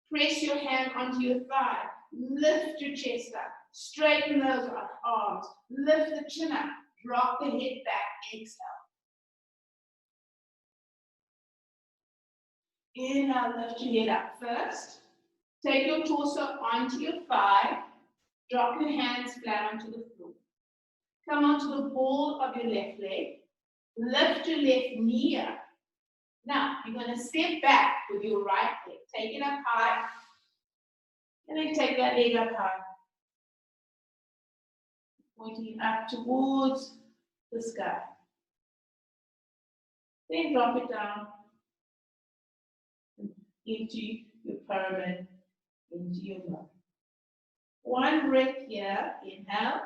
Press your hand onto your thigh. Lift your chest up. Straighten those arms. Lift the chin up. Drop the head back. Exhale. Inhale, lift your head up first. Take your torso onto your thigh. Drop your hands flat onto the floor. Come onto the ball of your left leg. Lift your left knee up. Now, you're going to step back with your right leg. Take it up high. And then take that leg up high. Pointing up towards the sky. Then drop it down into your pyramid, into your body. 1 breath here. Inhale.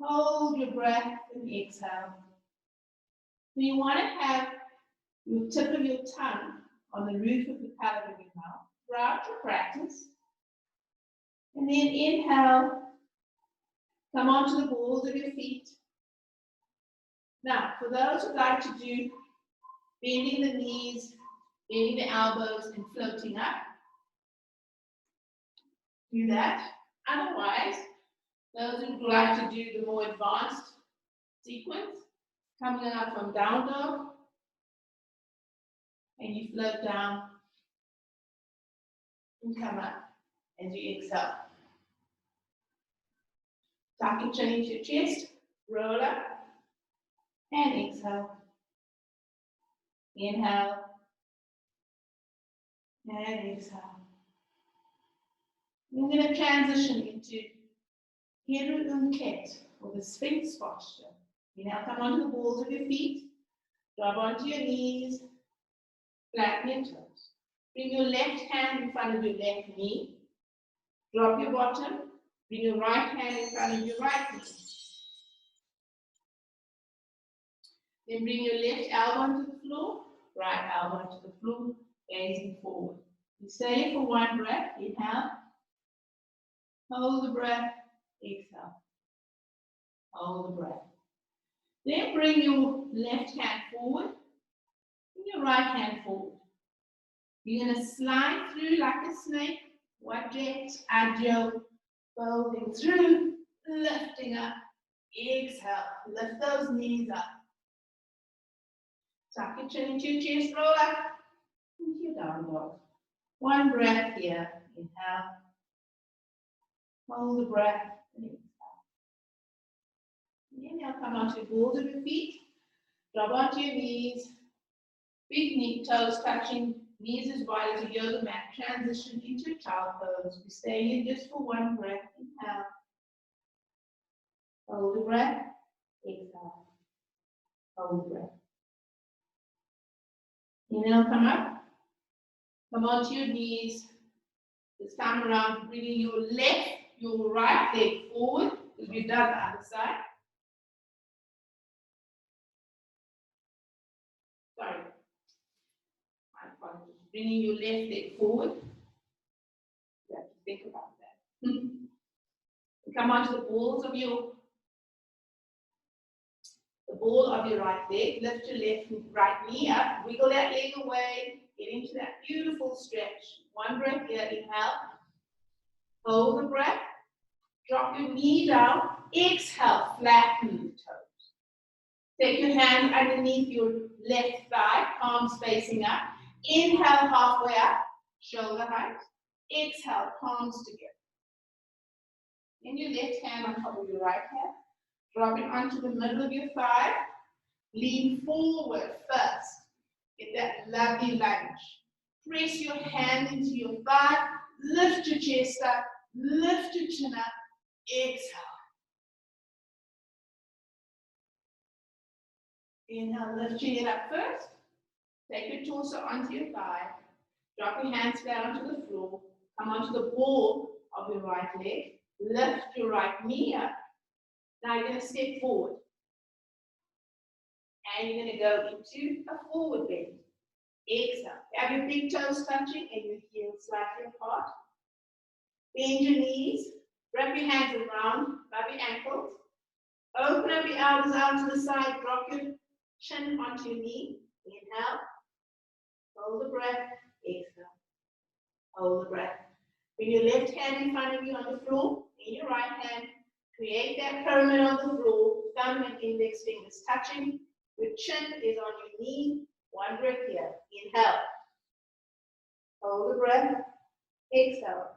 Hold your breath and exhale. So you want to have your tip of your tongue on the roof of the palate of your mouth throughout your practice. And then inhale. Come onto the balls of your feet. Now, for those who like to do bending the knees, bending the elbows, and floating up, do that. Otherwise, those who would like to do the more advanced sequence, coming up from down dog, and you float down and come up as you exhale. Tuck your chin into your chest, roll up, and exhale. Inhale, and exhale. We're going to transition into Heru or the Sphinx posture. You now come onto the balls of your feet, drop onto your knees, flatten your toes. Bring your left hand in front of your left knee, drop your bottom, bring your right hand in front of your right knee. Then bring your left elbow to the floor, right elbow to the floor, gazing forward. You stay here for 1 breath. Inhale. Hold the breath. Exhale. Hold the breath. Then bring your left hand forward and your right hand forward. You're going to slide through like a snake. Udja, Udja, folding through, lifting up. Exhale. Lift those knees up. Tuck your chin into your chest, roll up into your down dog. 1 breath here. Inhale. Hold the breath and exhale. Inhale, come onto your balls of your feet. Drop onto your knees. Big knee toes touching, knees as wide as a yoga mat. Transition into child pose. We stay here just for 1 breath. Inhale. Hold the breath. Exhale. Hold the breath. Inhale, come up. Come onto your knees. This time around, bringing your right leg forward, because we've done the other side. Bringing your left leg forward. You have to think about that. Come onto the ball of your right leg. Lift your right knee up. Wiggle that leg away. Get into that beautiful stretch. One breath here. Inhale. Hold the breath. Drop your knee down. Exhale. Flatten the toes. Take your hand underneath your left thigh. Palms facing up. Inhale halfway up. Shoulder height. Exhale. Palms together. Then your left hand on top of your right hand. Drop it onto the middle of your thigh. Lean forward first. Get that lovely lunge. Press your hand into your thigh. Lift your chest up. Lift your chin up. Exhale. Inhale, lift your head up first. Take your torso onto your thigh. Drop your hands down to the floor. Come onto the ball of your right leg. Lift your right knee up. Now you're going to step forward. And you're going to go into a forward bend. Exhale. Have your big toes touching and your heels slightly apart. Bend your knees. Wrap your hands around above your ankles. Open up your elbows out to the side. Drop your chin onto your knee. Inhale. Hold the breath. Exhale. Hold the breath. Bring your left hand in front of you on the floor. In your right hand. Create that pyramid on the floor. Thumb and index fingers touching. Your chin is on your knee. One breath here. Inhale. Hold the breath. Exhale.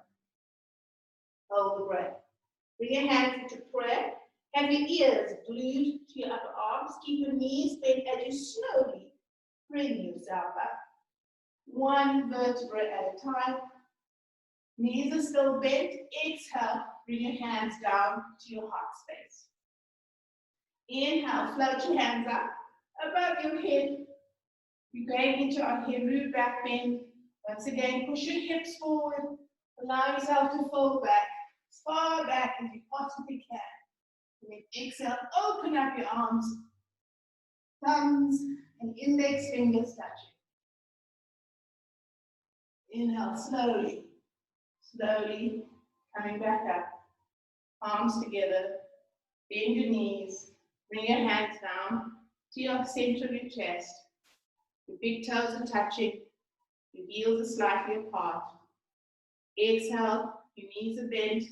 Hold the breath. Bring your hands into prayer. Have your ears glued to your upper arms. Keep your knees bent as you slowly bring yourself up. One vertebra at a time. Knees are still bent. Exhale. Bring your hands down to your heart space. Inhale. Float your hands up above your head. You're going into our Heru Backbend. Once again, push your hips forward. Allow yourself to fold back, as far back as you possibly can. And then exhale, open up your arms, thumbs and index fingers touching. Inhale, slowly, slowly, coming back up. Palms together, bend your knees, bring your hands down to your center of your chest. Your big toes are touching, your heels are slightly apart. Exhale, your knees are bent.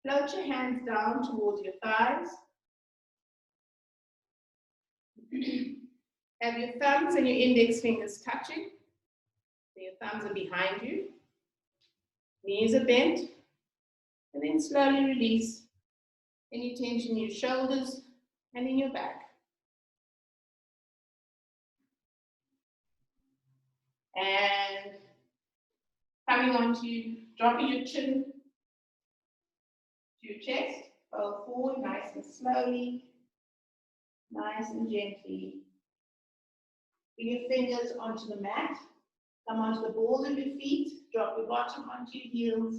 Float your hands down towards your thighs. Have your thumbs and your index fingers touching. Your thumbs are behind you. Knees are bent. And then slowly release any tension in your shoulders and in your back. And coming on to dropping your chin to your chest. Fold forward nice and slowly, nice and gently. Bring your fingers onto the mat. Come onto the balls of your feet. Drop your bottom onto your heels.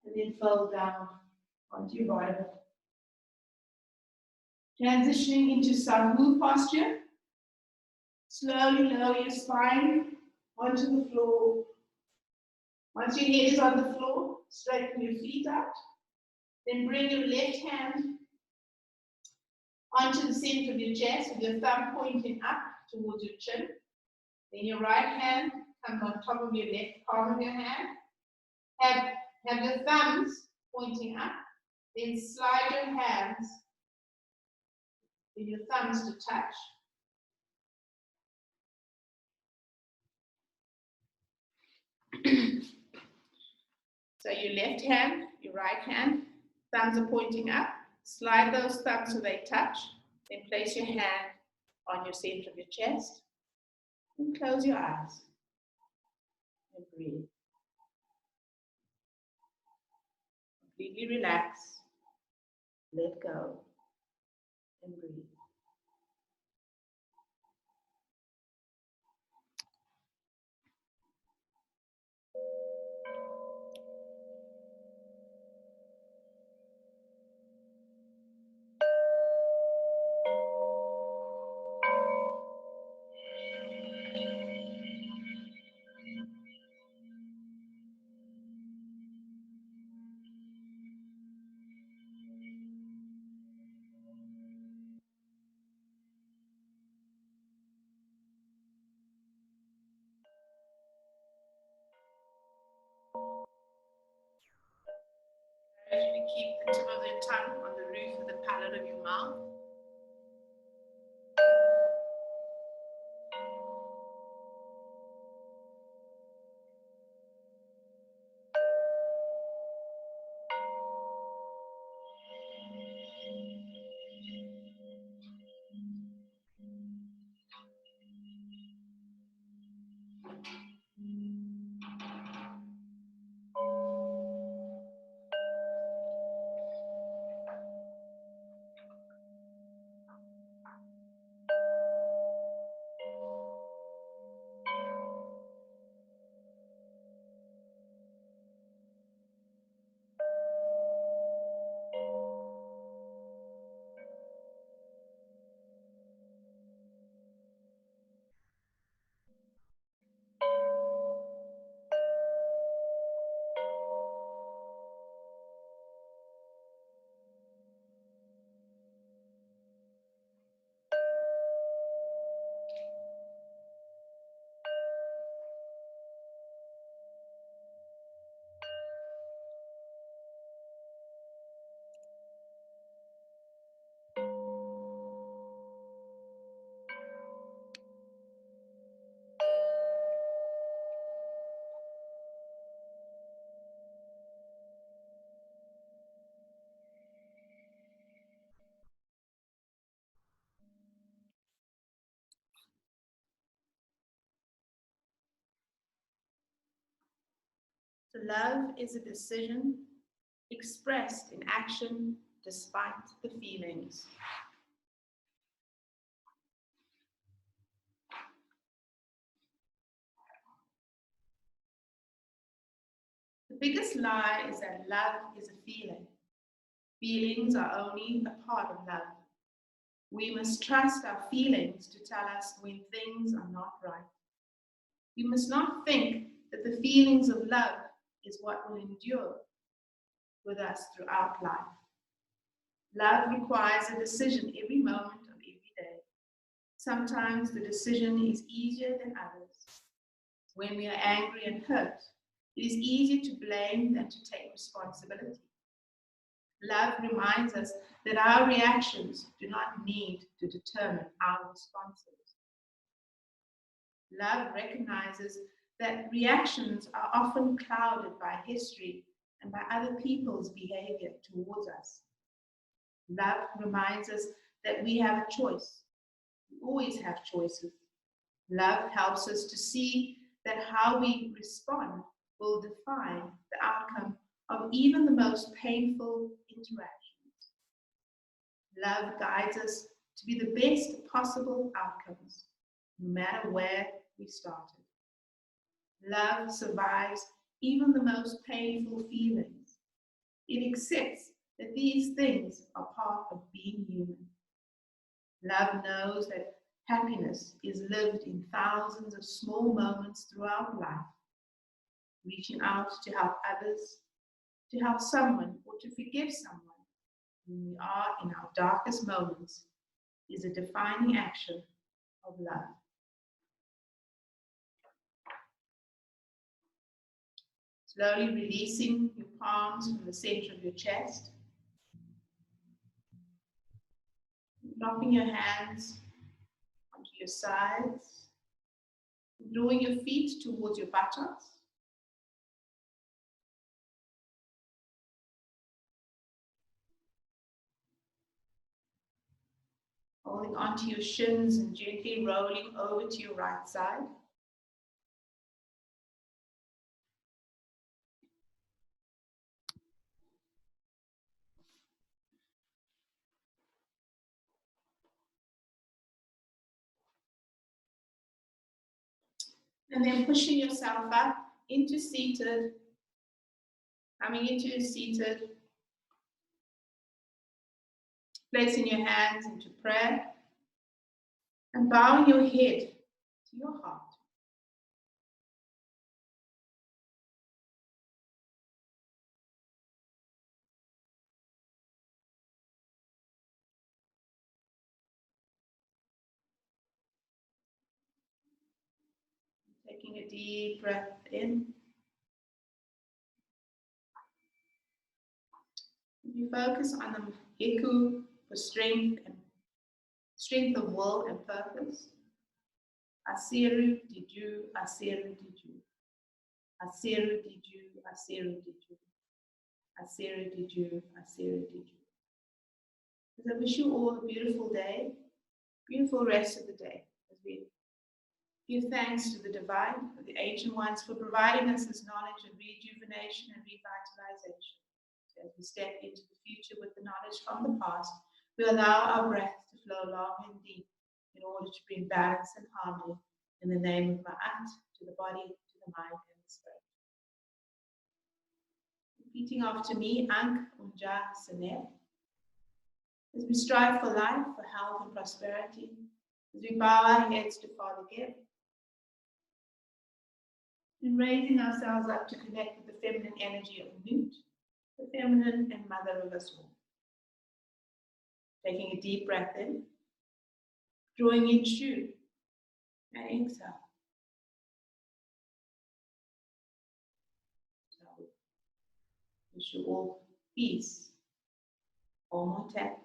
And then fold down onto your bottom. Transitioning into Sahu posture. Slowly lower your spine onto the floor. Once your head is on the floor, straighten your feet out. Then bring your left hand onto the center of your chest with your thumb pointing up towards your chin. Then your right hand comes on top of your left palm of your hand. Have your thumbs pointing up. Then slide your hands with your thumbs to touch. So your left hand, your right hand, thumbs are pointing up. Slide those thumbs so they touch. Then place your hand on your center of your chest. And close your eyes. And breathe. Completely relax. Let go. And breathe. you to keep the tip of your tongue on the roof of the palate of your mouth. So love is a decision expressed in action despite the feelings. The biggest lie is that love is a feeling. Feelings are only a part of love. We must trust our feelings to tell us when things are not right. We must not think that the feelings of love is what will endure with us throughout life. Love requires a decision every moment of every day. Sometimes the decision is easier than others. When we are angry and hurt, it is easier to blame than to take responsibility. Love reminds us that our reactions do not need to determine our responses. Love recognizes that reactions are often clouded by history and by other people's behavior towards us. Love reminds us that we have a choice. We always have choices. Love helps us to see that how we respond will define the outcome of even the most painful interactions. Love guides us to be the best possible outcomes, no matter where we started. Love survives even the most painful feelings. It accepts that these things are part of being human. Love knows that happiness is lived in thousands of small moments throughout life. Reaching out to help others, to help someone, or to forgive someone when we are in our darkest moments is a defining action of love. Slowly releasing your palms from the center of your chest. Dropping your hands onto your sides. Drawing your feet towards your buttocks. Holding onto your shins and gently rolling over to your right side. And then pushing yourself up into seated, coming into seated, placing your hands into prayer, and bowing your head to your heart. Taking a deep breath in. We focus on the Heku for strength and strength of will and purpose. Aseru Diju, Aseru Diju. Aseru Diju, Aseru Diju. Aseru Diju, Aseru Diju. As I wish you all a beautiful day, beautiful rest of the day, as we give thanks to the divine, the ancient ones, for providing us this knowledge of rejuvenation and revitalization. As we step into the future with the knowledge from the past, we allow our breath to flow long and deep in order to bring balance and harmony in the name of Ma'at, to the body, to the mind, and the spirit. Repeating after me, Aunkh, Udja, Seneb. As we strive for life, for health and prosperity, as we bow our heads to Father Geb, and raising ourselves up to connect with the feminine energy of Nut, the feminine and mother of us all. Taking a deep breath in, drawing in Shu, and exhale. So, wish you all peace, Om Hotep.